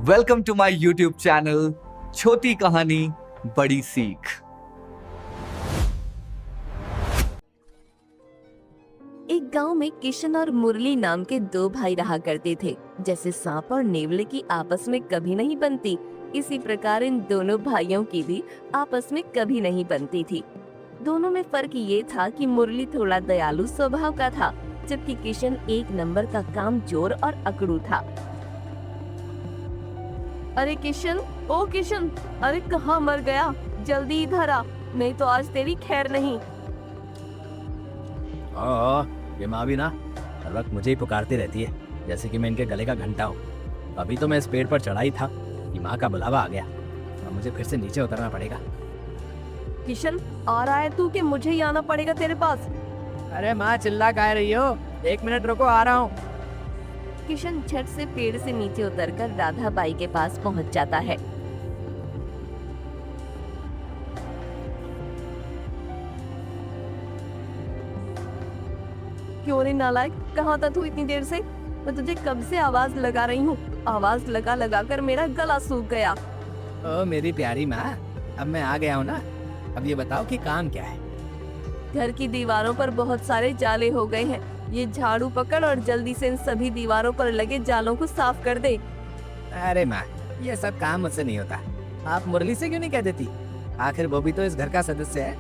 Welcome to my YouTube channel छोटी कहानी बड़ी सीख। एक गांव में किशन और मुरली नाम के दो भाई रहा करते थे। जैसे सांप और नेवले की आपस में कभी नहीं बनती, इसी प्रकार इन दोनों भाइयों की भी आपस में कभी नहीं बनती थी। दोनों में फर्क ये था कि मुरली थोड़ा दयालु स्वभाव का था, जबकि किशन एक नंबर का कामचोर और अकड़ू था। अरे किशन, ओ किशन, अरे कहाँ मर गया? जल्दी इधर आ, नहीं तो आज तेरी खैर नहीं। ये माँ भी ना हर वक्त मुझे ही पुकारती रहती है, जैसे कि मैं इनके गले का घंटा हूँ। अभी तो मैं इस पेड़ पर चढ़ा ही था कि माँ का बुलावा आ गया। अब मुझे फिर से नीचे उतरना पड़ेगा। किशन, आ रहा है तू कि मुझे ही आना पड़ेगा तेरे पास? अरे माँ, चिल्ला कह रही हो? 1 मिनट रुको, आ रहा हूँ। किशन झट से पेड़ से नीचे उतरकर राधा बाई के पास पहुंच जाता है। क्यों रे नालायक, कहाँ था तू इतनी देर से? मैं तुझे कब से आवाज लगा रही हूँ। आवाज लगा लगा कर मेरा गला सूख गया। ओ मेरी प्यारी माँ, अब मैं आ गया हूँ ना। अब ये बताओ कि काम क्या है? घर की दीवारों पर बहुत सारे जाले हो गए हैं। ये झाड़ू पकड़ और जल्दी से इन सभी दीवारों पर लगे जालों को साफ कर दे। अरे माँ, ये सब काम मुझसे नहीं होता। आप मुरली से क्यों नहीं कह देती? आखिर वो भी तो इस घर का सदस्य है।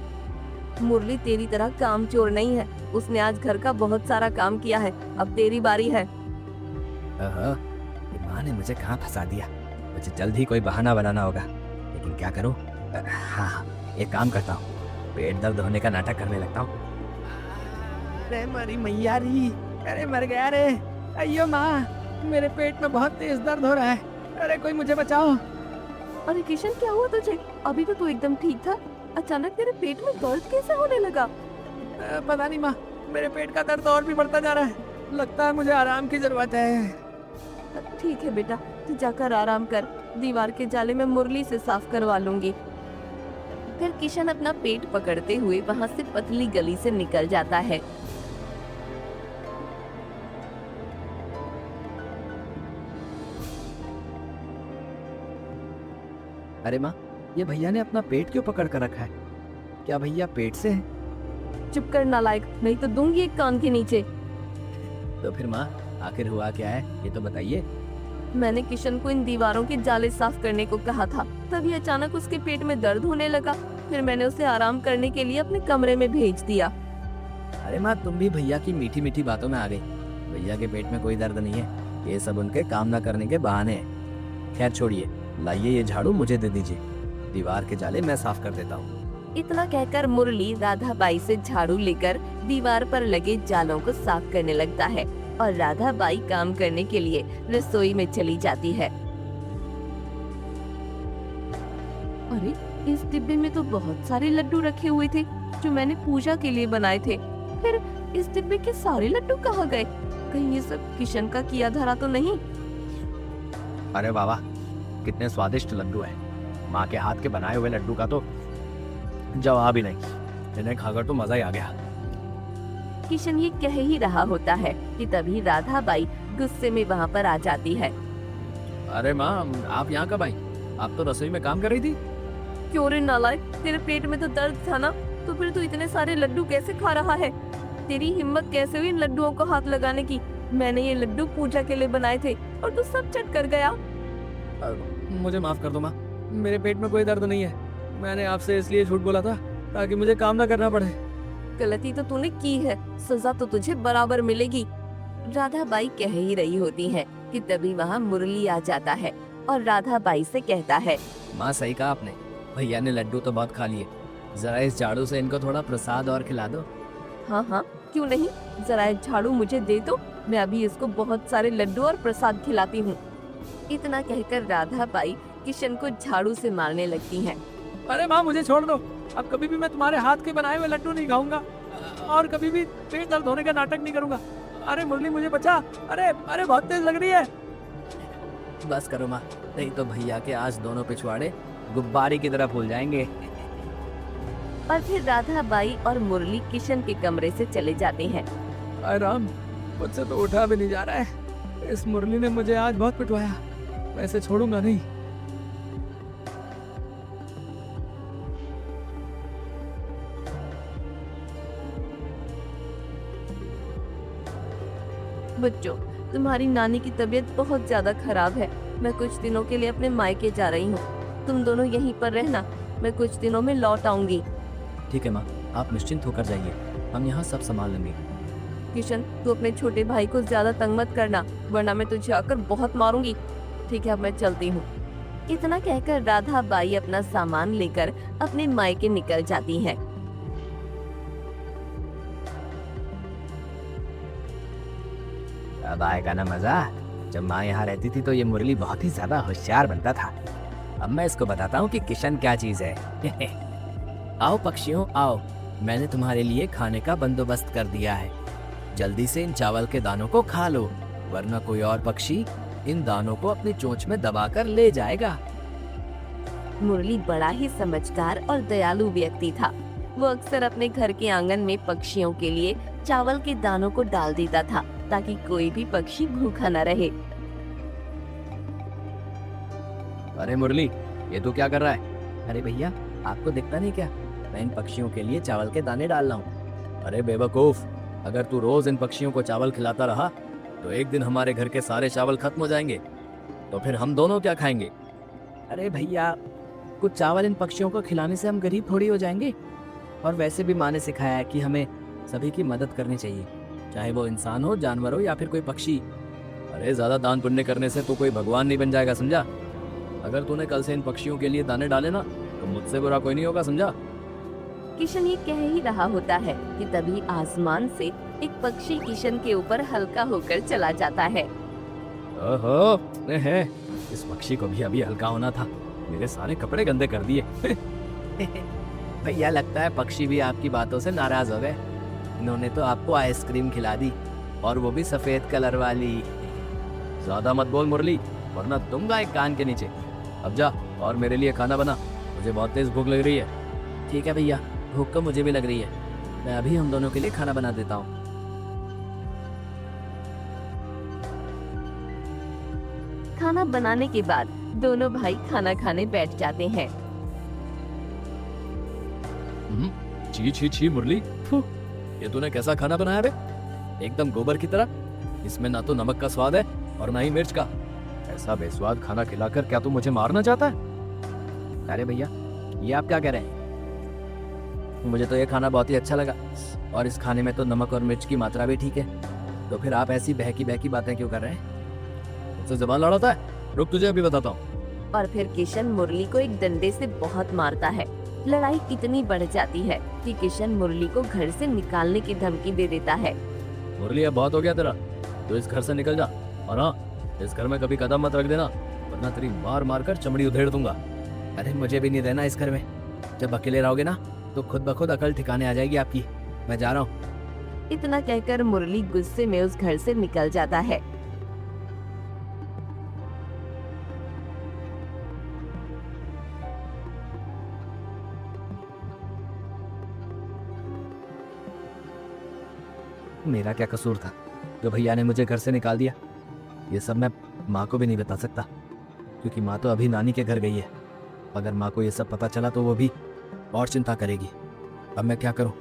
मुरली तेरी तरह कामचोर नहीं है। उसने आज घर का बहुत सारा काम किया है, अब तेरी बारी है। ओहो, ये माँ ने मुझे कहाँ फंसा दिया। मुझे जल्द ही कोई बहाना बनाना होगा, लेकिन क्या करूँ? हाँ, एक काम करता हूँ, पेट दर्द होने का नाटक करने लगता हूँ। अरे मरी मैया री, अरे मर गया रे। अयो माँ, मेरे पेट में बहुत तेज दर्द हो रहा है। अरे कोई मुझे बचाओ। अरे किशन, क्या हुआ तुझे? अभी तो तू एकदम ठीक था, अचानक तेरे पेट में दर्द कैसे होने लगा? पता नहीं माँ, मेरे पेट का दर्द और भी बढ़ता जा रहा है। लगता है मुझे आराम की जरूरत है। ठीक है बेटा, तू जाकर आराम कर। दीवार के जाले में मुरली से साफ करवा लूंगी। फिर किशन अपना पेट पकड़ते हुए वहाँ से पतली गली से निकल जाता है। अरे माँ, ये भैया ने अपना पेट क्यों पकड़ कर रखा है? क्या भैया पेट से है? चुप कर नालायक, नहीं तो दूंगी एक कान के नीचे। तो फिर माँ, आखिर हुआ क्या है, ये तो बताइए। मैंने किशन को इन दीवारों के जाले साफ करने को कहा था, तभी अचानक उसके पेट में दर्द होने लगा। फिर मैंने उसे आराम करने के लिए अपने कमरे में भेज दिया। अरे माँ, तुम भी भैया की मीठी मीठी बातों में आ गई। भैया के पेट में कोई दर्द नहीं है, ये सब उनके काम न करने के बहाने हैं। खैर छोड़िए, लाइए ये झाड़ू मुझे दे दीजिए, दीवार के जाले मैं साफ कर देता हूँ। इतना कहकर मुरली राधा बाई से झाड़ू लेकर दीवार पर लगे जालों को साफ करने लगता है और राधा बाई काम करने के लिए रसोई में चली जाती है। अरे, इस डिब्बे में तो बहुत सारे लड्डू रखे हुए थे जो मैंने पूजा के लिए बनाए थे। फिर इस डिब्बे के सारे लड्डू कहाँ गए? कहीं ये सब किशन का किया धरा तो नहीं? अरे बाबा, कितने स्वादिष्ट लड्डू हैं। माँ के हाथ के बनाए हुए लड्डू का तो जवाब ही नहीं। इन्हें खाकर तो मजा ही आ गया। किशन ये कह ही रहा होता है कि तभी राधा बाई गुस्से में वहाँ पर आ जाती है। अरे माँ, आप यहाँ कब आई? आप तो रसोई में काम कर रही थी। क्यों रे नालायक, तेरे पेट में तो दर्द था ना, तो फिर तू इतने सारे लड्डू कैसे खा रहा है? तेरी हिम्मत कैसे हुई इन लड्डुओं को हाथ लगाने की? मैंने ये लड्डू पूजा के लिए बनाए थे और तू सब चट कर गया। मुझे माफ कर दो माँ, मेरे पेट में कोई दर्द नहीं है। मैंने आपसे इसलिए झूठ बोला था ताकि मुझे काम ना करना पड़े। गलती तो तूने की है, सजा तो तुझे बराबर मिलेगी। राधा बाई कह ही रही होती है कि तभी वहाँ मुरली आ जाता है और राधा बाई से कहता है, माँ सही कहा आपने, भैया ने लड्डू तो बहुत खा लिए। जरा इस झाड़ू से इनको थोड़ा प्रसाद और खिला दो। हाँ हाँ, क्यों नहीं, जरा एक झाड़ू मुझे दे दो, मैं अभी इसको बहुत सारे लड्डू और प्रसाद खिलाती हूँ। इतना कहकर राधा बाई किशन को झाड़ू से मारने लगती हैं। अरे माँ, मुझे छोड़ दो। अब कभी भी मैं तुम्हारे हाथ के बनाए हुए लड्डू नहीं खाऊंगा और कभी भी पेट दर्द होने का नाटक नहीं करूंगा। अरे मुरली, मुझे बचा। अरे अरे, बहुत तेज लग रही है। बस करो माँ, नहीं तो भैया के आज दोनों पिछवाड़े गुब्बारे की तरह फूल जाएंगे। और फिर राधा बाई और मुरली किशन के कमरे से चले जाते हैं। आराम, मुझसे तो उठा भी नहीं जा रहा है। इस मुरली ने मुझे आज बहुत पिटवाया। मैं इसे छोड़ूंगा नहीं। बच्चों, तुम्हारी नानी की तबीयत बहुत ज्यादा खराब है। मैं कुछ दिनों के लिए अपने मायके जा रही हूँ। तुम दोनों यहीं पर रहना, मैं कुछ दिनों में लौट आऊंगी। ठीक है माँ, आप निश्चिंत होकर जाइए, हम यहाँ सब संभाल लेंगे। किशन, तू अपने छोटे भाई को ज्यादा तंग मत करना, वरना मैं तुझे आकर बहुत मारूंगी। ठीक है, अब मैं चलती हूँ। इतना कहकर राधा बाई अपना सामान लेकर अपने मायके निकल जाती है। अब आएगा ना मजा। जब माँ यहाँ रहती थी तो ये मुरली बहुत ही ज्यादा होशियार बनता था। अब मैं इसको बताता हूँ कि किशन क्या चीज है। आओ पक्षियों आओ, मैंने तुम्हारे लिए खाने का बंदोबस्त कर दिया है। जल्दी से इन चावल के दानों को खा लो, वरना कोई और पक्षी इन दानों को अपनी चोंच में दबाकर ले जाएगा। मुरली बड़ा ही समझदार और दयालु व्यक्ति था। वो अक्सर अपने घर के आंगन में पक्षियों के लिए चावल के दानों को डाल देता था, ताकि कोई भी पक्षी भूखा न रहे। अरे मुरली, ये तू क्या कर रहा है? अरे भैया, आपको दिखता नहीं क्या, मैं इन पक्षियों के लिए चावल के दाने डाल रहा हूँ। अरे बेवकूफ, अगर तू रोज इन पक्षियों को चावल खिलाता रहा तो एक दिन हमारे घर के सारे चावल खत्म हो जाएंगे, तो फिर हम दोनों क्या खाएंगे? अरे भैया, कुछ चावल इन पक्षियों को खिलाने से हम गरीब थोड़ी हो जाएंगे। और वैसे भी माँ ने सिखाया है कि हमें सभी की मदद करनी चाहिए, चाहे वो इंसान हो, जानवर हो या फिर कोई पक्षी। अरे ज्यादा दान पुण्य करने से तू कोई भगवान नहीं बन जाएगा, समझा? अगर तूने कल से इन पक्षियों के लिए दाने डाले ना तो मुझसे बुरा कोई नहीं होगा, समझा? किशन ये कह ही रहा होता है कि तभी आसमान से एक पक्षी किशन के ऊपर हल्का होकर चला जाता है। ओहो, है इस पक्षी को भी अभी हल्का होना था, मेरे सारे कपड़े गंदे कर दिए। भैया, लगता है पक्षी भी आपकी बातों से नाराज हो गए। इन्होंने तो आपको आइसक्रीम खिला दी, और वो भी सफेद कलर वाली। ज्यादा मत बोल मुरली, वरना दूंगा एक कान के नीचे। अब जा और मेरे लिए खाना बना, मुझे बहुत तेज भूख लग रही है। ठीक है भैया, भूख तो मुझे भी लग रही है, मैं अभी हम दोनों के लिए खाना बना देता हूँ। खाना बनाने के बाद दोनों भाई खाना खाने बैठ जाते हैं। छी छी छी मुरली, ये तूने कैसा खाना बनाया बे? एकदम गोबर की तरह। इसमें ना तो नमक का स्वाद है और ना ही मिर्च का। ऐसा बेस्वाद खाना खिलाकर क्या तू मुझे मारना चाहता है? अरे भैया, ये आप क्या कह रहे हैं? मुझे तो ये खाना बहुत ही अच्छा लगा, और इस खाने में तो नमक और मिर्च की मात्रा भी ठीक है। तो फिर आप ऐसी बहकी बहकी बातें क्यों कर रहे हैं? मुझसे जबान लड़ाता है? रुक, तुझे अभी बताता हूँ। और फिर किशन मुरली को एक डंडे से बहुत मारता है। लड़ाई इतनी बढ़ जाती है कि किशन मुरली को घर से निकालने की धमकी दे देता है। मुरली, अब बहुत हो गया तेरा, तो इस घर से निकल जा, और हाँ, इस घर में कभी कदम मत रख देना, वरना तेरी मार मार कर चमड़ी उधेड़ दूंगा। अरे मुझे भी नहीं रहना इस घर में। जब अकेले रहोगे ना तो खुद ब खुद अकल ठिकाने आ जाएगी आपकी। मैं जा रहा हूँ। इतना कहकर मुरली गुस्से में उस घर से निकल जाता है। मेरा क्या कसूर था जो भैया ने मुझे घर से निकाल दिया? ये सब मैं माँ को भी नहीं बता सकता, क्योंकि माँ तो अभी नानी के घर गई है। अगर माँ को ये सब पता चला तो वो भी और चिंता करेगी। अब मैं क्या करूँ?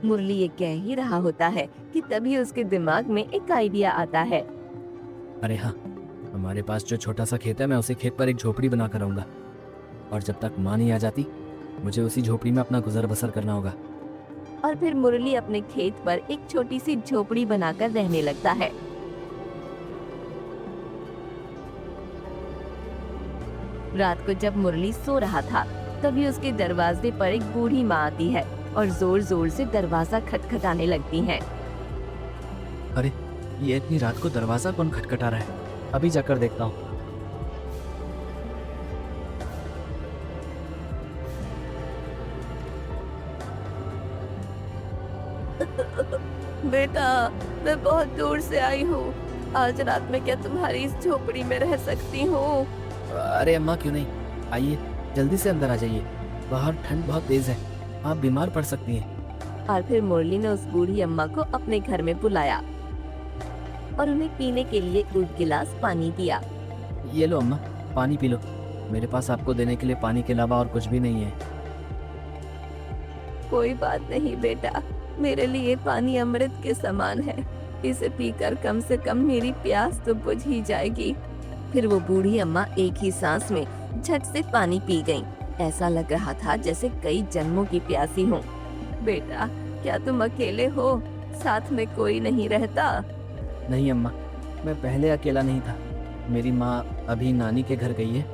मुरली ये कह ही रहा होता है कि तभी उसके दिमाग में एक आइडिया आता है। अरे हाँ, हमारे पास जो छोटा सा खेत है, मैं उसी खेत पर एक झोपड़ी बना कर रहूंगा, और जब तक माँ नहीं आ जाती मुझे उसी झोपड़ी में अपना गुजर बसर करना होगा। और फिर मुरली अपने खेत पर एक छोटी सी झोपड़ी बनाकर रहने लगता है। रात को जब मुरली सो रहा था, तभी उसके दरवाजे पर एक बूढ़ी माँ आती है और जोर जोर से दरवाजा खटखटाने लगती है। अरे, ये इतनी रात को दरवाजा कौन खटखटा रहा है? अभी जाकर देखता हूँ। बेटा, मैं बहुत दूर से आई हूँ। आज रात में क्या तुम्हारी इस झोपड़ी में रह सकती हूँ? अरे अम्मा, क्यों नहीं, आइए जल्दी से अंदर आ जाइए, बाहर ठंड बहुत तेज है, आप बीमार पड़ सकती हैं। और फिर मुरली ने उस बूढ़ी अम्मा को अपने घर में बुलाया और उन्हें पीने के लिए एक गिलास पानी दिया। ये लो अम्मा, पानी पी लो। मेरे पास आपको देने के लिए पानी के अलावा और कुछ भी नहीं है। कोई बात नहीं बेटा, मेरे लिए पानी अमृत के समान है। इसे पीकर कम से कम मेरी प्यास तो बुझ ही जाएगी। फिर वो बूढ़ी अम्मा एक ही सांस में झट से पानी पी गईं। ऐसा लग रहा था जैसे कई जन्मों की प्यासी हूँ। बेटा, क्या तुम अकेले हो? साथ में कोई नहीं रहता? नहीं अम्मा, मैं पहले अकेला नहीं था। मेरी माँ अभी नानी के घर गई है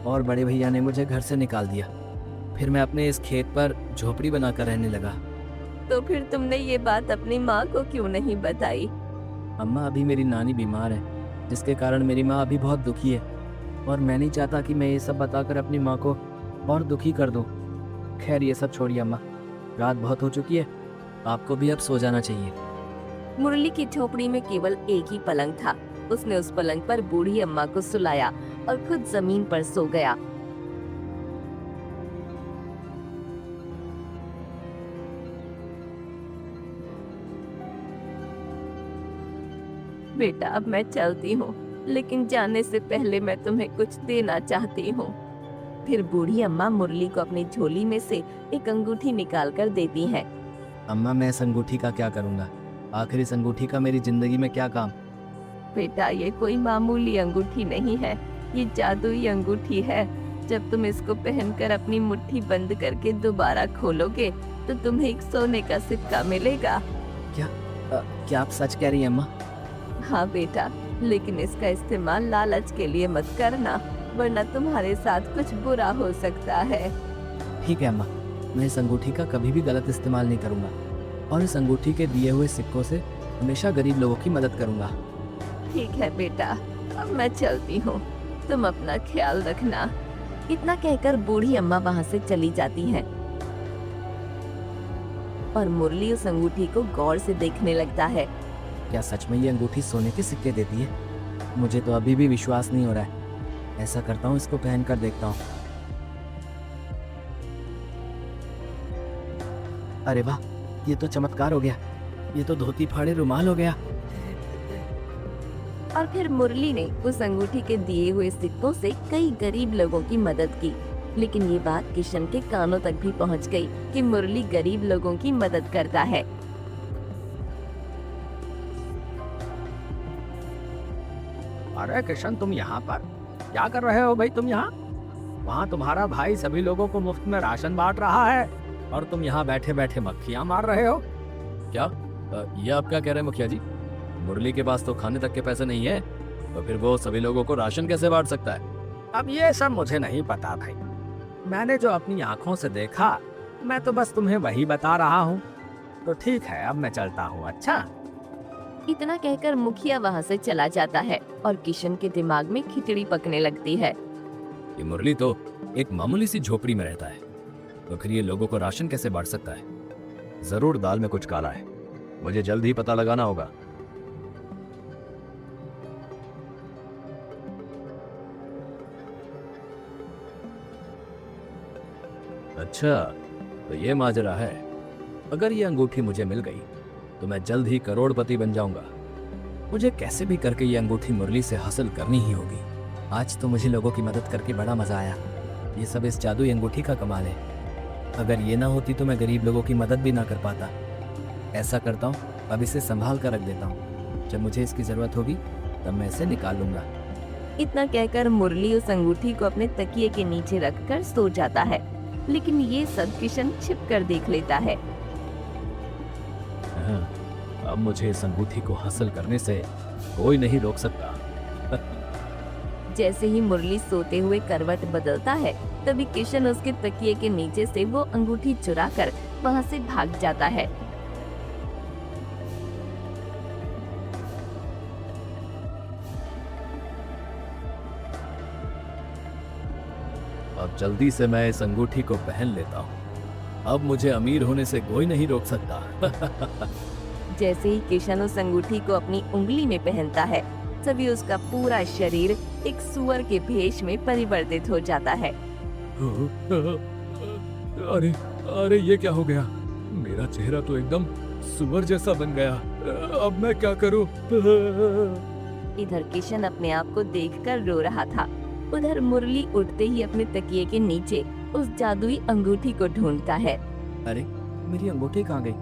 और बड़े भैया ने मुझे घर से निकाल दिया। फिर मैं अपने इस खेत पर झोपड़ी बनाकर रहने लगा। तो फिर तुमने ये बात अपनी माँ को क्यों नहीं बताई? अम्मा, अभी मेरी नानी बीमार है, जिसके कारण मेरी माँ अभी बहुत दुखी है और मैं नहीं चाहता कि मैं ये सब बताकर अपनी माँ को और दुखी कर दूँ। खैर ये सब छोड़िए अम्मा, रात बहुत हो चुकी है, आपको भी अब सो जाना चाहिए। मुरली की झोपड़ी में केवल एक ही पलंग था। उसने उस पलंग पर बूढ़ी अम्मा को सुलाया और खुद जमीन पर सो गया। बेटा, अब मैं चलती हूँ, लेकिन जाने से पहले मैं तुम्हें कुछ देना चाहती हूँ। फिर बूढ़ी अम्मा मुरली को अपनी झोली में से एक अंगूठी निकाल कर देती है। अम्मा, मैं इस अंगूठी का क्या करूँगा? आखिर इस अंगूठी का मेरी जिंदगी में क्या काम? बेटा, ये कोई मामूली अंगूठी नहीं है, ये जादुई अंगूठी है। जब तुम इसको पहनकर अपनी मुट्ठी बंद करके दोबारा खोलोगे तो तुम्हें एक सोने का सिक्का मिलेगा। क्या आप सच कह रही हैं अम्मा? हाँ बेटा, लेकिन इसका इस्तेमाल लालच के लिए मत करना, वरना तुम्हारे साथ कुछ बुरा हो सकता है। ठीक है अम्मा, मैं इस अंगूठी का कभी भी गलत इस्तेमाल नहीं करूँगा और इस अंगूठी के दिए हुए सिक्कों से हमेशा गरीब लोगों की मदद करूँगा। ठीक है बेटा, अब मैं चलती हूँ, तुम अपना ख्याल रखना। इतना कहकर बूढ़ी अम्मा वहाँ से चली जाती है और मुरली उस अंगूठी को गौर से देखने लगता है। क्या सच में ये अंगूठी सोने के सिक्के देती है? मुझे तो अभी भी विश्वास नहीं हो रहा है। ऐसा करता हूँ, इसको पहन कर देखता हूँ। अरे वाह, ये तो चमत्कार हो गया। ये तो धोती फाड़े रुमाल हो गया। और फिर मुरली ने उस अंगूठी के दिए हुए सिक्कों से कई गरीब लोगों की मदद की। लेकिन ये बात किशन के कानों तक भी पहुंच गई कि मुरली गरीब लोगों की मदद करता है। अरे किशन, तुम यहाँ पर क्या कर रहे हो भाई? तुम यहाँ, वहाँ तुम्हारा भाई सभी लोगों को मुफ्त में राशन बांट रहा है और तुम यहाँ बैठे बैठे मक्खियाँ मार रहे हो। क्या ये आप क्या कह रहे हैं मुखिया जी? मुरली के पास तो खाने तक के पैसे नहीं है, तो फिर वो सभी लोगों को राशन कैसे बांट सकता है? अब ये सब मुझे नहीं पता भाई, मैंने जो अपनी आंखों से देखा मैं तो बस तुम्हें वही बता रहा हूँ। तो ठीक है, अब मैं चलता हूँ। अच्छा। इतना कहकर मुखिया वहाँ से चला जाता है और किशन के दिमाग में खिचड़ी पकने लगती है। ये मुरली तो एक मामूली सी झोपड़ी में रहता है, तो फिर ये लोगों को राशन कैसे बांट सकता है? जरूर दाल में कुछ काला है, मुझे जल्द ही पता लगाना होगा। अच्छा, तो ये माजरा है। अगर ये अंगूठी मुझे मिल गई तो मैं जल्द ही करोड़पति बन जाऊंगा। मुझे कैसे भी करके ये अंगूठी मुरली से हासिल करनी ही होगी। आज तो मुझे लोगों की मदद करके बड़ा मजा आया। ये सब इस जादुई अंगूठी का कमाल है। अगर ये ना होती तो मैं गरीब लोगों की मदद भी ना कर पाता। ऐसा करता हूँ, अब इसे संभाल कर रख देता हूँ। जब मुझे इसकी जरूरत होगी तब मैं इसे निकाल लूंगा। इतना कहकर मुरली उस अंगूठी को अपने तकिए के नीचे रखकर सो जाता है। लेकिन ये सब किशन छिप कर देख लेता है। अब मुझे इस अंगूठी को हासिल करने से कोई नहीं रोक सकता। जैसे ही मुरली सोते हुए करवट बदलता है, तभी किशन उसके तकिए के नीचे से वो अंगूठी चुरा कर वहाँ से भाग जाता है। अब जल्दी से मैं इस अंगूठी को पहन लेता हूँ। अब मुझे अमीर होने से कोई नहीं रोक सकता। जैसे ही किशन उस अंगूठी को अपनी उंगली में पहनता है, तभी उसका पूरा शरीर एक सुअर के भेष में परिवर्तित हो जाता है। अरे अरे, ये क्या हो गया? मेरा चेहरा तो एकदम सुअर जैसा बन गया। अब मैं क्या करूं? इधर किशन अपने आप को देखकर रो रहा था। उधर मुरली उठते ही अपने तकिए के नीचे उस जादुई अंगूठी को ढूंढता है। अरे मेरी अंगूठी कहाँ गई?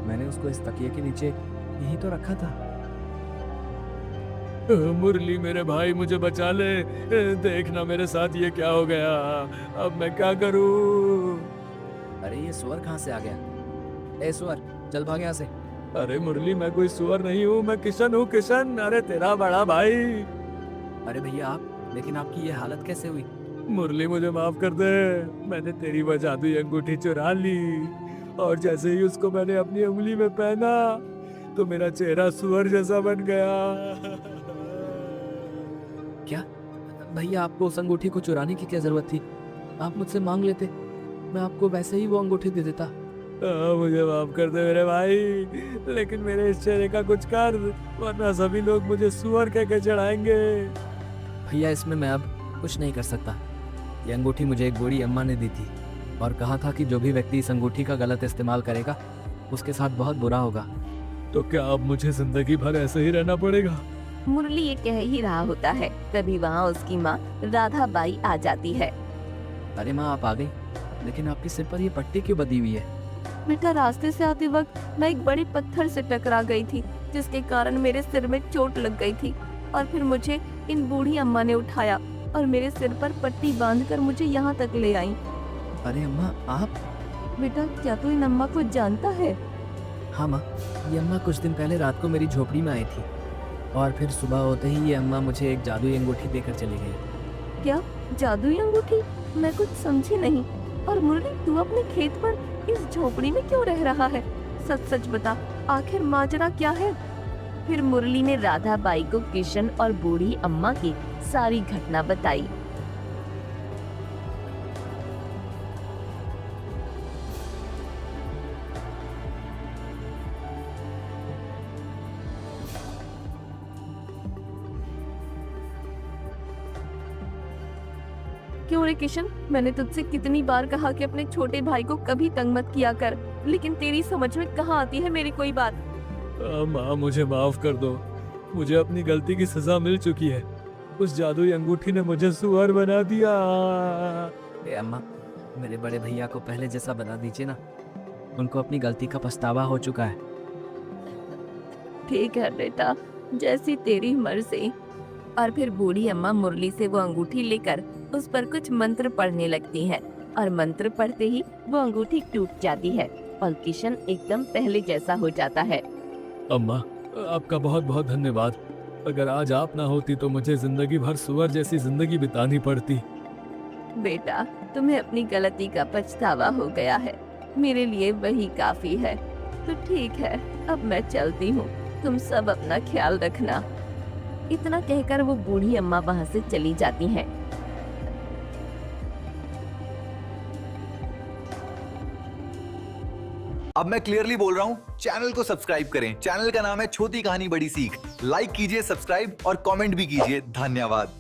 मैंने उसको इस तकिए के नीचे यही तो रखा था। मुरली मेरे भाई, मुझे बचा ले। देखना मेरे साथ ये क्या हो गया, अब मैं क्या करूं? अरे ये सुअर कहाँ से आ गया? ए सुअर, चल भाग यहाँ से। अरे मुरली, मैं कोई सुअर नहीं हूँ, मैं किशन हूँ। किशन, अरे तेरा बड़ा भाई। अरे भैया आप, लेकिन आपकी ये हालत कैसे हुई? मुरली मुझे माफ कर दे, मैंने तेरी वह जादुई अंगूठी चुरा ली और जैसे ही उसको मैंने अपनी उंगली में पहना तो मेरा चेहरा सुअर जैसा बन गया। क्या भैया, आपको उस अंगूठी को चुराने की क्या जरूरत थी? आप मुझसे मांग लेते, मैं आपको वैसे ही वो अंगूठी दे देता। मुझे माफ कर दे मेरे भाई, लेकिन मेरे इस चेहरे का कुछ कर, वरना सभी लोग मुझे सुअर कह के चढ़ाएंगे। भैया इसमें मैं अब कुछ नहीं कर सकता। ये अंगूठी मुझे एक बूढ़ी अम्मा ने दी थी और कहा था कि जो भी व्यक्ति इस अंगूठी का गलत इस्तेमाल करेगा उसके साथ बहुत बुरा होगा। तो क्या अब मुझे जिंदगी भर ऐसे ही रहना पड़ेगा? मुरली ये कह ही रहा होता है, तभी वहाँ उसकी माँ राधा बाई आ जाती है। अरे माँ आप आ गई, लेकिन आपके सिर पर ये पट्टी क्यों बंधी हुई है? बेटा, रास्ते से आते वक्त मैं एक बड़े पत्थर से टकरा गई थी, जिसके कारण मेरे सिर में चोट लग गई थी और फिर मुझे इन बूढ़ी अम्मा ने उठाया और मेरे सिर पर पट्टी बांधकर मुझे यहाँ तक ले आई। अरे अम्मा आप? बेटा, क्या तू इन अम्मा को जानता है? हाँ माँ, ये अम्मा कुछ दिन पहले रात को मेरी झोपड़ी में आई थी और फिर सुबह होते ही ये अम्मा मुझे एक जादुई अंगूठी देकर चली गई। क्या जादुई अंगूठी? मैं कुछ समझी नहीं। और मुरली, तू अपने खेत पर इस झोपड़ी में क्यों रह रहा है? सच सच बता, आखिर माजरा क्या है? फिर मुरली ने राधा बाई को किशन और बूढ़ी अम्मा की सारी घटना बताई। क्यों रे किशन, मैंने तुझसे कितनी बार कहा कि अपने छोटे भाई को कभी तंग मत किया कर, लेकिन तेरी समझ में कहाँ आती है मेरी कोई बात। माँ मुझे माफ कर दो, मुझे अपनी गलती की सजा मिल चुकी है। उस जादुई अंगूठी ने मुझे सुअर बना दिया। ए अम्मा, मेरे बड़े भैया को पहले जैसा बना दीजिए ना, उनको अपनी गलती का पछतावा हो चुका है। ठीक है बेटा, जैसी तेरी मर्जी। और फिर बूढ़ी अम्मा मुरली से वो अंगूठी लेकर उस पर कुछ मंत्र पढ़ने लगती है और मंत्र पढ़ते ही वो अंगूठी टूट जाती है और किशन एकदम पहले जैसा हो जाता है। अम्मा, आपका बहुत बहुत धन्यवाद। अगर आज आप ना होती तो मुझे जिंदगी भर सुअर जैसी जिंदगी बितानी पड़ती। बेटा, तुम्हें अपनी गलती का पछतावा हो गया है, मेरे लिए वही काफी है। तो ठीक है, अब मैं चलती हूँ, तुम सब अपना ख्याल रखना। इतना कहकर वो बूढ़ी अम्मा वहाँ से चली जाती हैं। अब मैं क्लियरली बोल रहा हूँ, चैनल को सब्सक्राइब करें। चैनल का नाम है छोटी कहानी बड़ी सीख। लाइक कीजिए, सब्सक्राइब और कमेंट भी कीजिए। धन्यवाद।